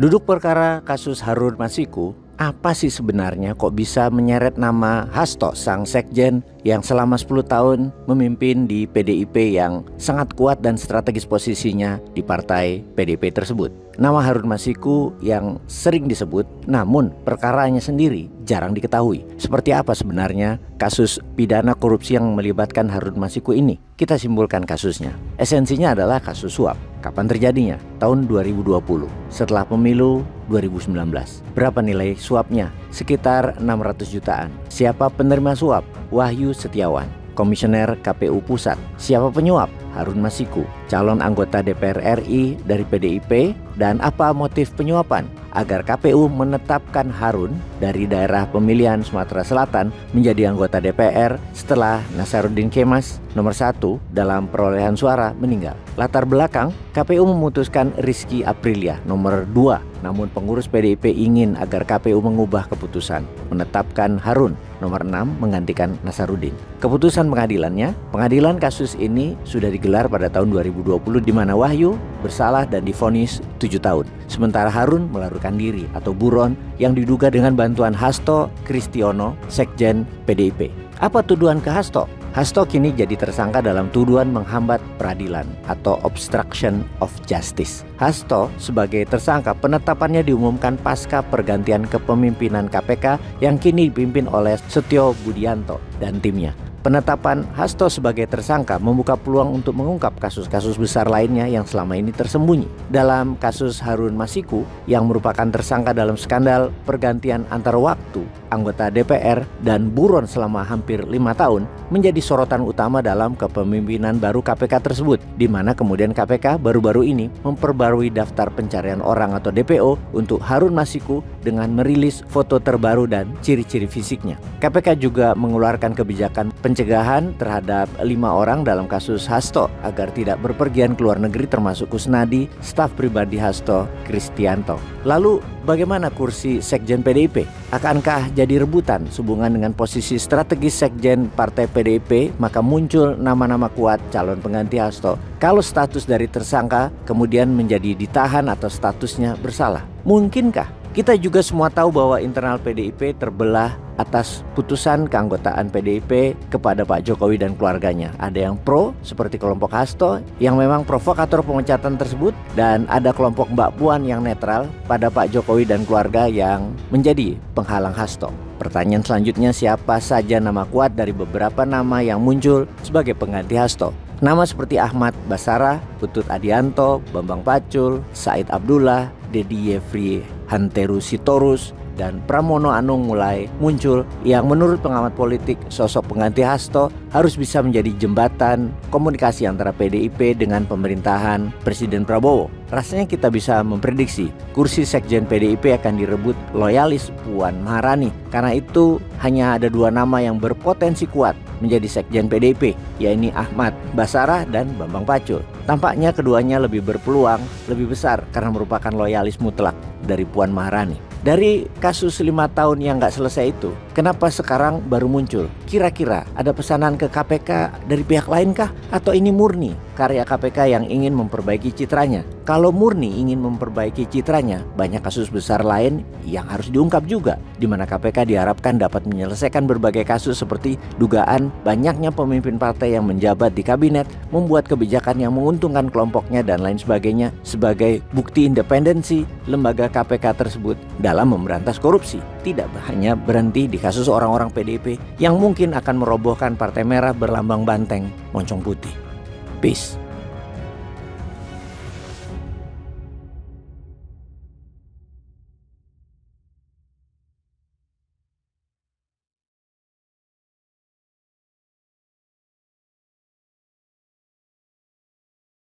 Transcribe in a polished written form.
Duduk perkara kasus Harun Masiku, apa sih sebenarnya kok bisa menyeret nama Hasto sang sekjen yang selama 10 tahun memimpin di PDIP yang sangat kuat dan strategis posisinya di partai PDIP tersebut. Nama Harun Masiku yang sering disebut, namun perkaranya sendiri jarang diketahui. Seperti apa sebenarnya kasus pidana korupsi yang melibatkan Harun Masiku ini? Kita simpulkan kasusnya. Esensinya adalah kasus suap. Kapan terjadinya? Tahun 2020, setelah pemilu 2019. Berapa nilai suapnya? Sekitar 600 jutaan. Siapa penerima suap? Wahyu Setiawan, Komisioner KPU Pusat. Siapa penyuap? Harun Masiku, calon anggota DPR RI dari PDIP. Dan apa motif penyuapan? Agar KPU menetapkan Harun dari daerah pemilihan Sumatera Selatan menjadi anggota DPR setelah Nasaruddin Kemas nomor 1 dalam perolehan suara meninggal. Latar belakang, KPU memutuskan Rizky Aprilia nomor 2, namun pengurus PDIP ingin agar KPU mengubah keputusan, menetapkan Harun nomor 6 menggantikan Nasaruddin. Keputusan pengadilan kasus ini sudah digelar pada tahun 2020 di mana Wahyu bersalah dan divonis 7 tahun. Sementara Harun melarikan diri atau buron yang diduga dengan bantuan Hasto Kristiono, sekjen PDIP. Apa tuduhan ke Hasto? Hasto kini jadi tersangka dalam tuduhan menghambat peradilan atau obstruction of justice. Hasto sebagai tersangka penetapannya diumumkan pasca pergantian kepemimpinan KPK yang kini dipimpin oleh Setio Budianto dan timnya. Penetapan Hasto sebagai tersangka membuka peluang untuk mengungkap kasus-kasus besar lainnya yang selama ini tersembunyi. Dalam kasus Harun Masiku yang merupakan tersangka dalam skandal pergantian antar waktu anggota DPR dan buron selama hampir 5 tahun menjadi sorotan utama dalam kepemimpinan baru KPK tersebut, di mana kemudian KPK baru-baru ini memperbarui daftar pencarian orang atau DPO untuk Harun Masiku dengan merilis foto terbaru dan ciri-ciri fisiknya. KPK juga mengeluarkan kebijakan pencegahan terhadap 5 orang dalam kasus Hasto agar tidak berpergian ke luar negeri, termasuk Kusnadi, staf pribadi Hasto Kristianto. Lalu bagaimana kursi sekjen PDIP? Akankah jadi rebutan sehubungan dengan posisi strategis sekjen partai PDIP? Maka muncul nama-nama kuat calon pengganti Hasto. Kalau status dari tersangka kemudian menjadi ditahan atau statusnya bersalah, mungkinkah? Kita juga semua tahu bahwa internal PDIP terbelah atas putusan keanggotaan PDIP kepada Pak Jokowi dan keluarganya. Ada yang pro seperti kelompok Hasto yang memang provokator pemecatan tersebut, dan ada kelompok Mbak Puan yang netral pada Pak Jokowi dan keluarga yang menjadi penghalang Hasto. Pertanyaan selanjutnya, siapa saja nama kuat dari beberapa nama yang muncul sebagai pengganti Hasto? Nama seperti Ahmad Basarah, Putut Adianto, Bambang Pacul, Said Abdullah, Dedi Yefri Hanteru Sitorus, dan Pramono Anung mulai muncul yang menurut pengamat politik sosok pengganti Hasto harus bisa menjadi jembatan komunikasi antara PDIP dengan pemerintahan Presiden Prabowo. Rasanya kita bisa memprediksi kursi sekjen PDIP akan direbut loyalis Puan Maharani. Karena itu hanya ada 2 nama yang berpotensi kuat menjadi sekjen PDIP, yaitu Ahmad Basarah dan Bambang Pacul. Tampaknya keduanya lebih berpeluang lebih besar karena merupakan loyalis mutlak dari Puan Maharani. Dari kasus 5 tahun yang nggak selesai itu, kenapa sekarang baru muncul? Kira-kira ada pesanan ke KPK dari pihak lain kah? Atau ini murni karya KPK yang ingin memperbaiki citranya? Kalau murni ingin memperbaiki citranya, banyak kasus besar lain yang harus diungkap juga, di mana KPK diharapkan dapat menyelesaikan berbagai kasus seperti dugaan banyaknya pemimpin partai yang menjabat di kabinet, membuat kebijakan yang menguntungkan kelompoknya dan lain sebagainya, sebagai bukti independensi lembaga KPK tersebut dalam memberantas korupsi. Tidak hanya berhenti di kasus orang-orang PDIP yang mungkin akan merobohkan Partai Merah berlambang banteng moncong putih. Peace.